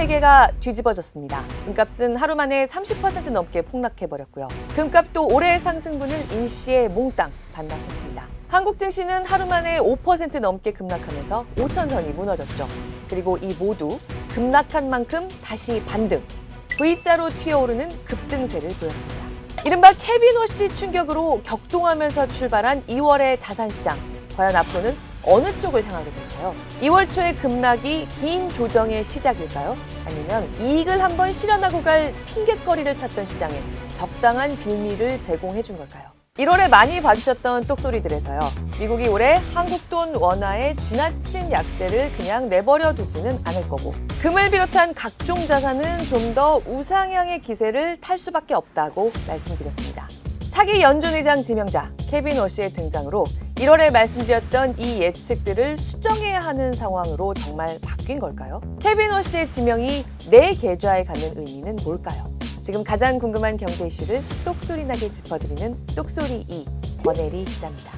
세계가 뒤집어졌습니다. 금값은 하루 만에 30% 넘게 폭락해버렸고요. 금값도 올해 상승분을 일시에 몽땅 반납했습니다. 한국 증시는 하루 만에 5% 넘게 급락하면서 5천선이 무너졌죠. 그리고 이 모두 급락한 만큼 다시 반등, V자로 튀어오르는 급등세를 보였습니다. 이른바 케빈 워시 충격으로 격동하면서 출발한 2월의 자산시장. 과연 앞으로는 어느 쪽을 향하게 될까요? 2월 초의 급락이 긴 조정의 시작일까요? 아니면 이익을 한번 실현하고 갈 핑곗거리를 찾던 시장에 적당한 빌미를 제공해 준 걸까요? 1월에 많이 봐주셨던 똑소리들에서요. 미국이 올해 한국 돈 원화의 지나친 약세를 그냥 내버려 두지는 않을 거고, 금을 비롯한 각종 자산은 좀 더 우상향의 기세를 탈 수밖에 없다고 말씀드렸습니다. 차기 연준 의장 지명자 케빈 워시의 등장으로 1월에 말씀드렸던 이 예측들을 수정해야 하는 상황으로 정말 바뀐 걸까요? 케빈 워시의 지명이 내 계좌에 갖는 의미는 뭘까요? 지금 가장 궁금한 경제 이슈를 똑소리나게 짚어드리는 똑소리 2 권혜리 기자입니다.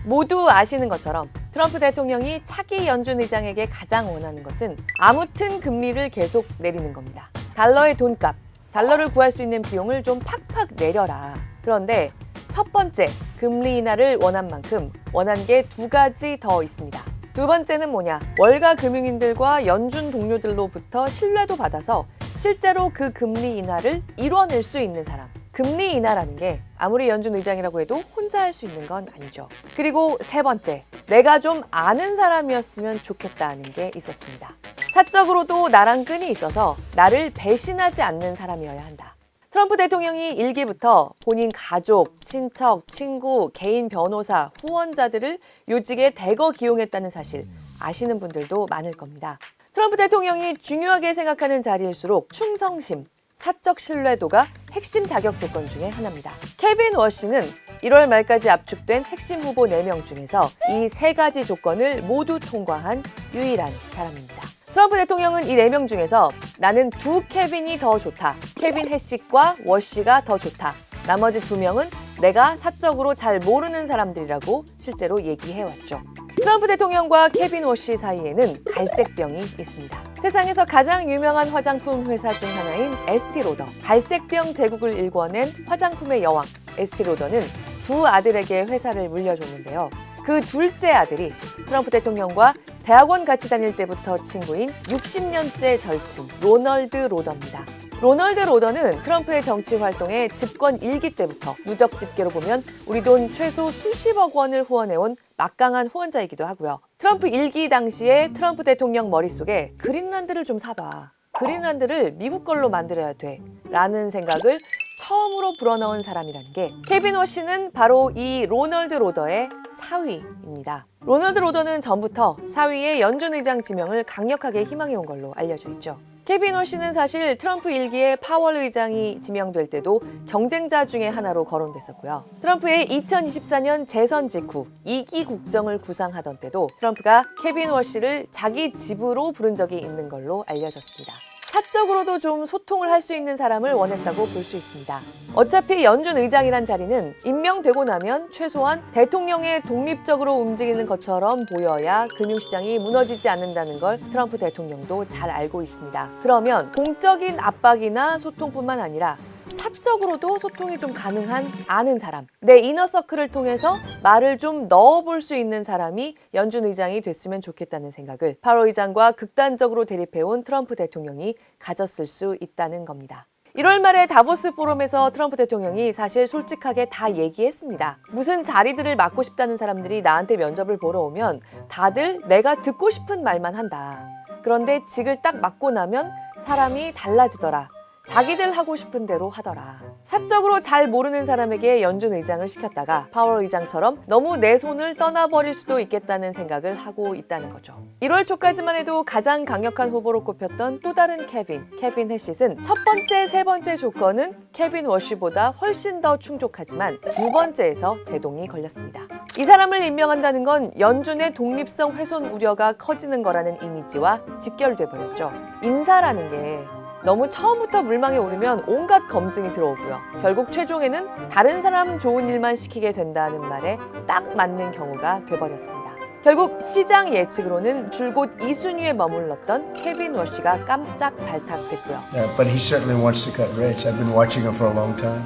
모두 아시는 것처럼 트럼프 대통령이 차기 연준 의장에게 가장 원하는 것은 아무튼 금리를 계속 내리는 겁니다. 달러의 돈값, 달러를 구할 수 있는 비용을 좀 팍팍 내려라. 그런데 첫 번째, 금리 인하를 원한 만큼 원한 게 두 가지 더 있습니다. 두 번째는 뭐냐? 월가 금융인들과 연준 동료들로부터 신뢰도 받아서 실제로 그 금리 인하를 이뤄낼 수 있는 사람. 금리 인하라는 게 아무리 연준 의장이라고 해도 혼자 할 수 있는 건 아니죠. 그리고 세 번째, 내가 좀 아는 사람이었으면 좋겠다는 게 있었습니다. 사적으로도 나랑 끈이 있어서 나를 배신하지 않는 사람이어야 한다. 트럼프 대통령이 일기부터 본인 가족, 친척, 친구, 개인 변호사, 후원자들을 요직에 대거 기용했다는 사실 아시는 분들도 많을 겁니다. 트럼프 대통령이 중요하게 생각하는 자리일수록 충성심, 사적 신뢰도가 핵심 자격 조건 중에 하나입니다. 케빈 워시는 1월 말까지 압축된 핵심 후보 4명 중에서 이 세 가지 조건을 모두 통과한 유일한 사람입니다. 트럼프 대통령은 이 4명 중에서 나는 두 케빈이 더 좋다. 케빈 해시과 워시가 더 좋다. 나머지 2명은 내가 사적으로 잘 모르는 사람들이라고 실제로 얘기해왔죠. 트럼프 대통령과 케빈 워시 사이에는 갈색병이 있습니다. 세상에서 가장 유명한 화장품 회사 중 하나인 에스티로더. 갈색병 제국을 일궈낸 화장품의 여왕 에스티로더는 두 아들에게 회사를 물려줬는데요. 그 둘째 아들이 트럼프 대통령과 대학원 같이 다닐 때부터 친구인 60년째 절친 로널드 로더입니다. 로널드 로더는 트럼프의 정치 활동에 집권 1기 때부터 누적 집계로 보면 우리 돈 최소 수십억 원을 후원해온 막강한 후원자이기도 하고요. 트럼프 1기 당시에 트럼프 대통령 머릿속에 그린란드를 좀 사봐. 그린란드를 미국 걸로 만들어야 돼. 라는 생각을 처음으로 불어넣은 사람이라는 게 케빈 워시는 바로 이 로널드 로더의 사위입니다. 로널드 로더는 전부터 사위의 연준 의장 지명을 강력하게 희망해온 걸로 알려져 있죠. 케빈 워시는 사실 트럼프 1기에 파월 의장이 지명될 때도 경쟁자 중에 하나로 거론됐었고요. 트럼프의 2024년 재선 직후 2기 국정을 구상하던 때도 트럼프가 케빈 워시를 자기 집으로 부른 적이 있는 걸로 알려졌습니다. 사적으로도 좀 소통을 할 수 있는 사람을 원했다고 볼 수 있습니다. 어차피 연준 의장이란 자리는 임명되고 나면 최소한 대통령의 독립적으로 움직이는 것처럼 보여야 금융시장이 무너지지 않는다는 걸 트럼프 대통령도 잘 알고 있습니다. 그러면 공적인 압박이나 소통뿐만 아니라 사적으로도 소통이 좀 가능한 아는 사람, 내 이너서클을 통해서 말을 좀 넣어볼 수 있는 사람이 연준 의장이 됐으면 좋겠다는 생각을 파월 의장과 극단적으로 대립해온 트럼프 대통령이 가졌을 수 있다는 겁니다. 1월 말에 다보스 포럼에서 트럼프 대통령이 사실 솔직하게 다 얘기했습니다. 무슨 자리들을 맡고 싶다는 사람들이 나한테 면접을 보러 오면 다들 내가 듣고 싶은 말만 한다. 그런데 직을 딱 맡고 나면 사람이 달라지더라. 자기들 하고 싶은 대로 하더라. 사적으로 잘 모르는 사람에게 연준 의장을 시켰다가 파월 의장처럼 너무 내 손을 떠나버릴 수도 있겠다는 생각을 하고 있다는 거죠. 1월 초까지만 해도 가장 강력한 후보로 꼽혔던 또 다른 케빈 해시는 첫 번째, 세 번째 조건은 케빈 워시보다 훨씬 더 충족하지만 두 번째에서 제동이 걸렸습니다. 이 사람을 임명한다는 건 연준의 독립성 훼손 우려가 커지는 거라는 이미지와 직결돼 버렸죠. 인사라는 게 너무 처음부터 물망에 오르면 온갖 검증이 들어오고요. 결국 최종에는 다른 사람 좋은 일만 시키게 된다는 말에 딱 맞는 경우가 돼버렸습니다. 결국 시장 예측으로는 줄곧 2순위에 머물렀던 케빈 워시가 깜짝 발탁됐고요. But he certainly wants to cut rates. I've been watching him for a long time.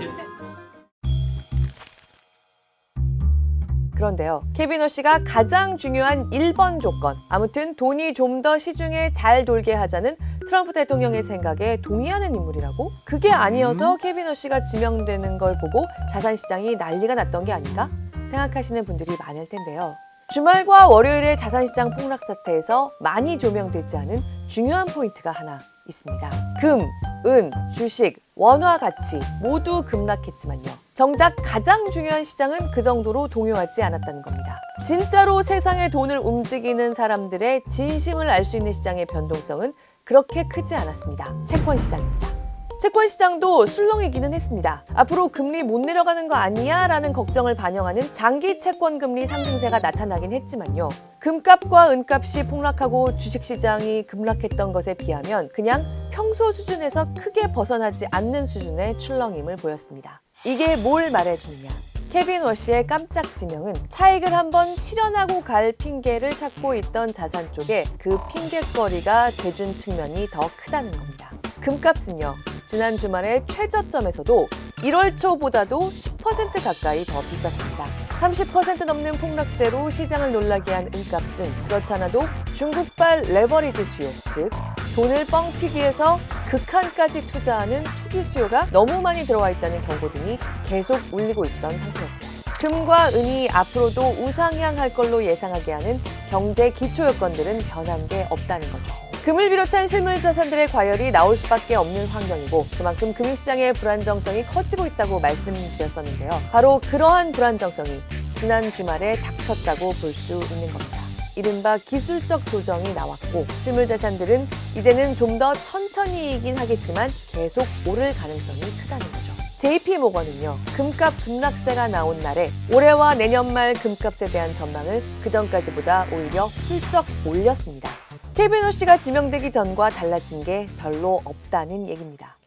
그런데요, 케빈 워시가 가장 중요한 1번 조건, 아무튼 돈이 좀 더 시중에 잘 돌게 하자는 트럼프 대통령의 생각에 동의하는 인물이라고? 그게 아니어서 케빈 워시가 지명되는 걸 보고 자산시장이 난리가 났던 게 아닌가? 생각하시는 분들이 많을 텐데요. 주말과 월요일의 자산시장 폭락 사태에서 많이 조명되지 않은 중요한 포인트가 하나 있습니다. 금, 은, 주식, 원화 가치 모두 급락했지만요. 정작 가장 중요한 시장은 그 정도로 동요하지 않았다는 겁니다. 진짜로 세상의 돈을 움직이는 사람들의 진심을 알 수 있는 시장의 변동성은 그렇게 크지 않았습니다. 채권 시장입니다. 채권 시장도 술렁이기는 했습니다. 앞으로 금리 못 내려가는 거 아니야? 라는 걱정을 반영하는 장기 채권 금리 상승세가 나타나긴 했지만요. 금값과 은값이 폭락하고 주식시장이 급락했던 것에 비하면 그냥 평소 수준에서 크게 벗어나지 않는 수준의 출렁임을 보였습니다. 이게 뭘 말해주느냐? 케빈 워시의 깜짝 지명은 차익을 한번 실현하고 갈 핑계를 찾고 있던 자산 쪽에 그 핑계거리가 돼준 측면이 더 크다는 겁니다. 금값은요, 지난 주말에 최저점에서도 1월 초보다도 10% 가까이 더 비쌌습니다. 30% 넘는 폭락세로 시장을 놀라게 한 은값은 그렇지 않아도 중국발 레버리지 수요, 즉 돈을 뻥 튀기해서 극한까지 투자하는 투기 수요가 너무 많이 들어와 있다는 경고등이 계속 울리고 있던 상태였고요. 금과 은이 앞으로도 우상향할 걸로 예상하게 하는 경제 기초 요건들은 변한 게 없다는 거죠. 금을 비롯한 실물 자산들의 과열이 나올 수밖에 없는 환경이고 그만큼 금융시장의 불안정성이 커지고 있다고 말씀드렸었는데요. 바로 그러한 불안정성이 지난 주말에 닥쳤다고 볼 수 있는 겁니다. 이른바 기술적 조정이 나왔고 실물 자산들은 이제는 좀 더 천천히이긴 하겠지만 계속 오를 가능성이 크다는 거죠. JP모건은요, 금값 급락세가 나온 날에 올해와 내년 말 금값에 대한 전망을 그전까지보다 오히려 훌쩍 올렸습니다. 케빈 워시가 지명되기 전과 달라진 게 별로 없다는 얘기입니다.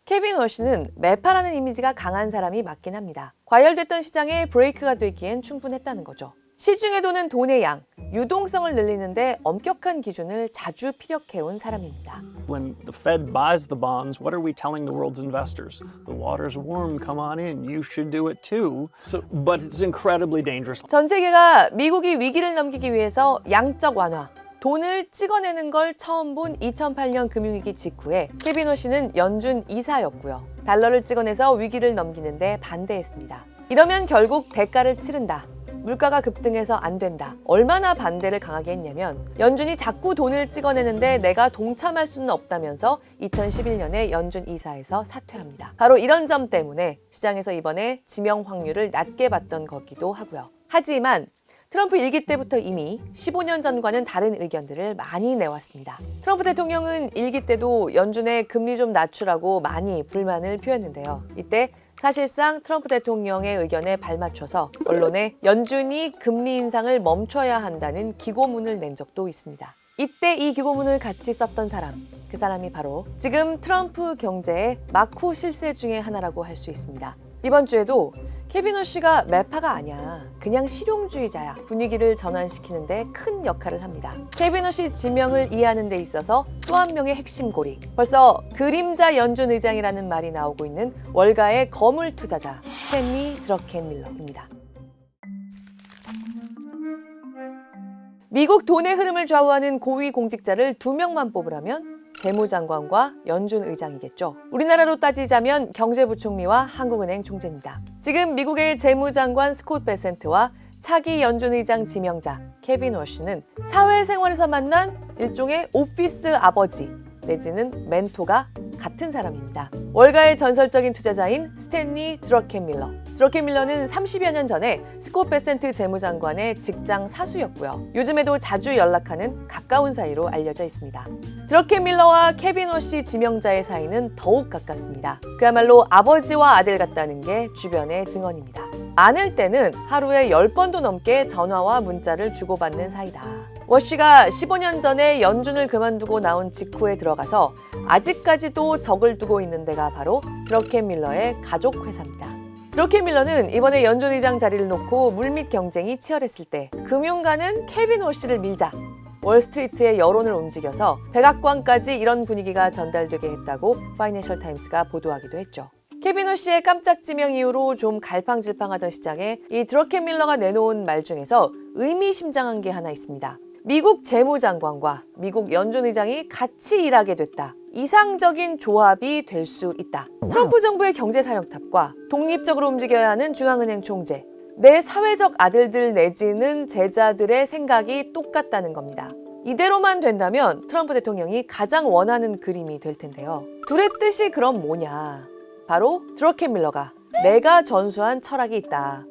케빈 워시는 매파라는 이미지가 강한 사람이 맞긴 합니다. 과열됐던 시장에 브레이크가 되기엔 충분했다는 거죠. 시중에 도는 돈의 양, 유동성을 늘리는데 엄격한 기준을 자주 피력해온 사람입니다. When the Fed buys the bonds, what are we telling the world's investors? The water's warm, come on in, you should do it too. But it's incredibly dangerous. 전 세계가 미국이 위기를 넘기기 위해서 양적 완화, 돈을 찍어내는 걸 처음 본 2008년 금융위기 직후에 케빈 워시는 연준 이사였고요. 달러를 찍어내서 위기를 넘기는데 반대했습니다. 이러면 결국 대가를 치른다. 물가가 급등해서 안 된다. 얼마나 반대를 강하게 했냐면 연준이 자꾸 돈을 찍어내는데 내가 동참할 수는 없다면서 2011년에 연준 이사에서 사퇴합니다. 바로 이런 점 때문에 시장에서 이번에 지명 확률을 낮게 봤던 거기도 하고요. 하지만 트럼프 일기 때부터 이미 15년 전과는 다른 의견들을 많이 내왔습니다. 트럼프 대통령은 일기 때도 연준의 금리 좀 낮추라고 많이 불만을 표했는데요. 이때 사실상 트럼프 대통령의 의견에 발맞춰서 언론에 연준이 금리 인상을 멈춰야 한다는 기고문을 낸 적도 있습니다. 이때 이 기고문을 같이 썼던 사람, 그 사람이 바로 지금 트럼프 경제의 마쿠 실세 중에 하나라고 할 수 있습니다. 이번 주에도 케빈 워시가 매파가 아니야, 그냥 실용주의자야 분위기를 전환시키는데 큰 역할을 합니다. 케빈 워시 지명을 이해하는 데 있어서 또 한 명의 핵심 고리, 벌써 그림자 연준 의장이라는 말이 나오고 있는 월가의 거물 투자자 스탠리 드러켄밀러입니다. 미국 돈의 흐름을 좌우하는 고위 공직자를 2명만 뽑으라면 재무장관과 연준 의장이겠죠. 우리나라로 따지자면 경제부총리와 한국은행 총재입니다. 지금 미국의 재무장관 스콧 베센트와 차기 연준 의장 지명자 케빈 워시는 사회생활에서 만난 일종의 오피스 아버지 내지는 멘토가 같은 사람입니다. 월가의 전설적인 투자자인 스탠리 드러켄밀러. 드러켄밀러는 30여 년 전에 스콧 베센트 재무장관의 직장 사수였고요. 요즘에도 자주 연락하는 가까운 사이로 알려져 있습니다. 드러켄밀러와 케빈 워시 지명자의 사이는 더욱 가깝습니다. 그야말로 아버지와 아들 같다는 게 주변의 증언입니다. 많을 때는 하루에 10번도 넘게 전화와 문자를 주고받는 사이다. 워시가 15년 전에 연준을 그만두고 나온 직후에 들어가서 아직까지도 적을 두고 있는 데가 바로 드러켄밀러의 가족 회사입니다. 드러켄 밀러는 이번에 연준 의장 자리를 놓고 물밑 경쟁이 치열했을 때 금융가는 케빈 워시를 밀자 월스트리트의 여론을 움직여서 백악관까지 이런 분위기가 전달되게 했다고 파이낸셜 타임스가 보도하기도 했죠. 케빈 워시의 깜짝 지명 이후로 좀 갈팡질팡하던 시장에 이 드러켄 밀러가 내놓은 말 중에서 의미심장한 게 하나 있습니다. 미국 재무장관과 미국 연준 의장이 같이 일하게 됐다. 이상적인 조합이 될 수 있다. 트럼프 정부의 경제사령탑과 독립적으로 움직여야 하는 중앙은행 총재, 내 사회적 아들들 내지는 제자들의 생각이 똑같다는 겁니다. 이대로만 된다면 트럼프 대통령이 가장 원하는 그림이 될 텐데요. 둘의 뜻이 그럼 뭐냐? 바로 드러켄 밀러가 내가 전수한 철학이 있다.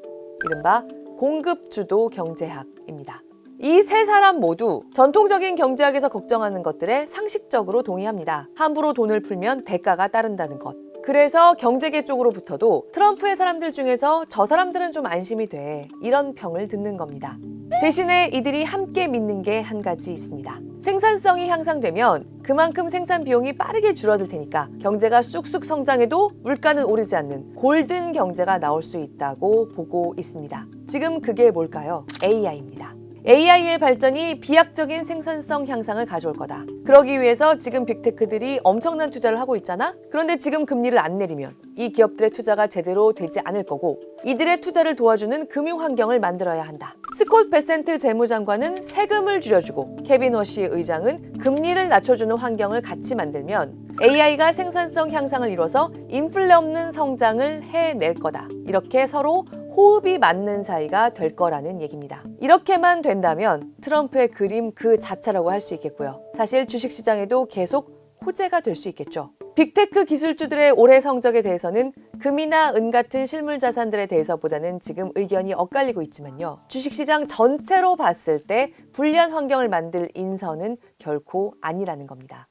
이른바 공급주도 경제학입니다. 이 세 사람 모두 전통적인 경제학에서 걱정하는 것들에 상식적으로 동의합니다. 함부로 돈을 풀면 대가가 따른다는 것. 그래서 경제계 쪽으로부터도 트럼프의 사람들 중에서 저 사람들은 좀 안심이 돼. 이런 평을 듣는 겁니다. 대신에 이들이 함께 믿는 게 한 가지 있습니다. 생산성이 향상되면 그만큼 생산 비용이 빠르게 줄어들 테니까 경제가 쑥쑥 성장해도 물가는 오르지 않는 골든 경제가 나올 수 있다고 보고 있습니다. 지금 그게 뭘까요? AI입니다. AI의 발전이 비약적인 생산성 향상을 가져올 거다. 그러기 위해서 지금 빅테크들이 엄청난 투자를 하고 있잖아? 그런데 지금 금리를 안 내리면 이 기업들의 투자가 제대로 되지 않을 거고 이들의 투자를 도와주는 금융 환경을 만들어야 한다. 스콧 베센트 재무장관은 세금을 줄여주고 케빈 워시 의장은 금리를 낮춰주는 환경을 같이 만들면 AI가 생산성 향상을 이뤄서 인플레 없는 성장을 해낼 거다. 이렇게 서로 호흡이 맞는 사이가 될 거라는 얘기입니다. 이렇게만 된다면 트럼프의 그림 그 자체라고 할 수 있겠고요. 사실 주식시장에도 계속 호재가 될 수 있겠죠. 빅테크 기술주들의 올해 성적에 대해서는 금이나 은 같은 실물 자산들에 대해서보다는 지금 의견이 엇갈리고 있지만요. 주식시장 전체로 봤을 때 불리한 환경을 만들 인선은 결코 아니라는 겁니다.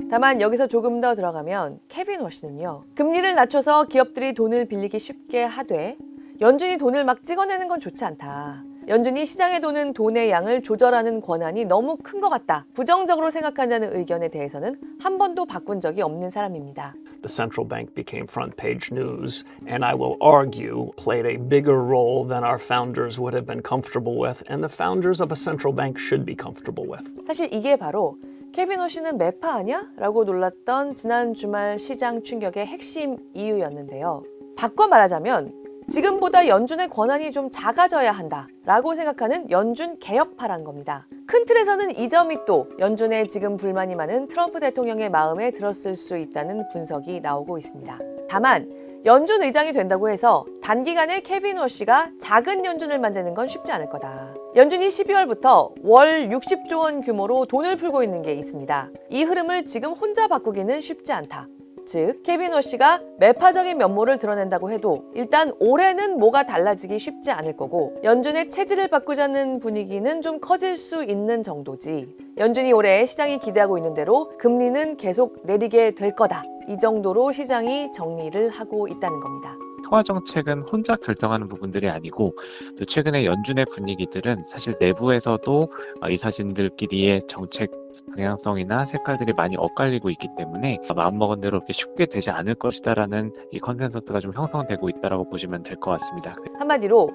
다만 여기서 조금 더 들어가면 케빈 워시는요. 금리를 낮춰서 기업들이 돈을 빌리기 쉽게 하되 연준이 돈을 막 찍어내는 건 좋지 않다. 연준이 시장에 도는 돈의 양을 조절하는 권한이 너무 큰 것 같다. 부정적으로 생각한다는 의견에 대해서는 한 번도 바꾼 적이 없는 사람입니다. The central bank became front page news, and I will argue played a bigger role than our founders would have been comfortable with, and the founders of a central bank should be comfortable with. 사실 이게 바로 케빈 워시는 매파 아냐? 라고 놀랐던 지난 주말 시장 충격의 핵심 이유였는데요. 바꿔 말하자면 지금보다 연준의 권한이 좀 작아져야 한다 라고 생각하는 연준 개혁파란 겁니다. 큰 틀에서는 이 점이 또 연준의 지금 불만이 많은 트럼프 대통령의 마음에 들었을 수 있다는 분석이 나오고 있습니다. 다만 연준 의장이 된다고 해서 단기간에 케빈 워시가 작은 연준을 만드는 건 쉽지 않을 거다. 연준이 12월부터 월 60조 원 규모로 돈을 풀고 있는 게 있습니다. 이 흐름을 지금 혼자 바꾸기는 쉽지 않다. 즉 케빈 워시가 매파적인 면모를 드러낸다고 해도 일단 올해는 뭐가 달라지기 쉽지 않을 거고 연준의 체질을 바꾸자는 분위기는 좀 커질 수 있는 정도지 연준이 올해 시장이 기대하고 있는 대로 금리는 계속 내리게 될 거다. 이 정도로 시장이 정리를 하고 있다는 겁니다. 통화 정책은 혼자 결정하는 부분들이 아니고 또 최근에 연준의 분위기들은 사실 내부에서도 이사진들끼리의 정책 방향성이나 색깔들이 많이 엇갈리고 있기 때문에 마음먹은 대로 이렇게 쉽게 되지 않을 것이다라는 이 컨센서스가 좀 형성되고 있다라고 보시면 될 것 같습니다. 한마디로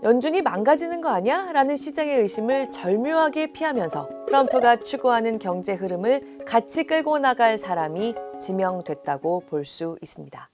연준이 망가지는 거 아니야? 라는 시장의 의심을 절묘하게 피하면서 트럼프가 추구하는 경제 흐름을 같이 끌고 나갈 사람이 지명됐다고 볼 수 있습니다.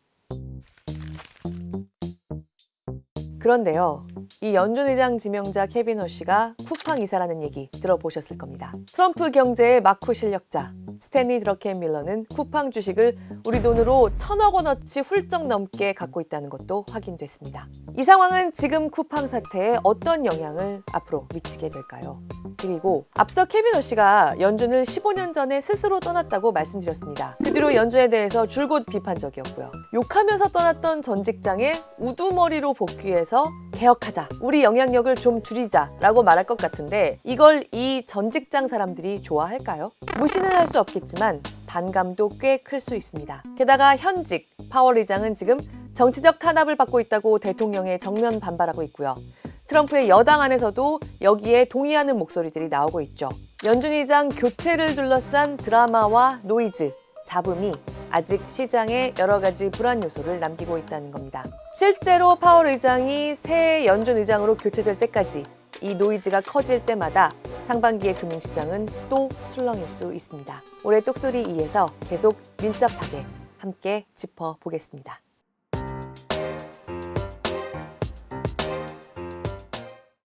그런데요, 이 연준 의장 지명자 케빈 워시가 쿠팡 이사라는 얘기 들어보셨을 겁니다. 트럼프 경제의 마쿠 실력자 스탠리 드러켄 밀러는 쿠팡 주식을 우리 돈으로 1,000억 원어치 훌쩍 넘게 갖고 있다는 것도 확인됐습니다. 이 상황은 지금 쿠팡 사태에 어떤 영향을 앞으로 미치게 될까요? 그리고 앞서 케빈 워시가 연준을 15년 전에 스스로 떠났다고 말씀드렸습니다. 그 뒤로 연준에 대해서 줄곧 비판적이었고요. 욕하면서 떠났던 전 직장에 우두머리로 복귀해서 개혁하자, 우리 영향력을 좀 줄이자 라고 말할 것 같은데 이걸 이 전 직장 사람들이 좋아할까요? 무시는 할 수 없겠지만 반감도 꽤 클 수 있습니다. 게다가 현직 파월 의장은 지금 정치적 탄압을 받고 있다고 대통령에 정면 반발하고 있고요. 트럼프의 여당 안에서도 여기에 동의하는 목소리들이 나오고 있죠. 연준 의장 교체를 둘러싼 드라마와 노이즈, 잡음이 아직 시장에 여러 가지 불안 요소를 남기고 있다는 겁니다. 실제로 파월 의장이 새 연준 의장으로 교체될 때까지 이 노이즈가 커질 때마다 상반기의 금융시장은 또 술렁일 수 있습니다. 올해 똑소리 2에서 계속 밀접하게 함께 짚어보겠습니다.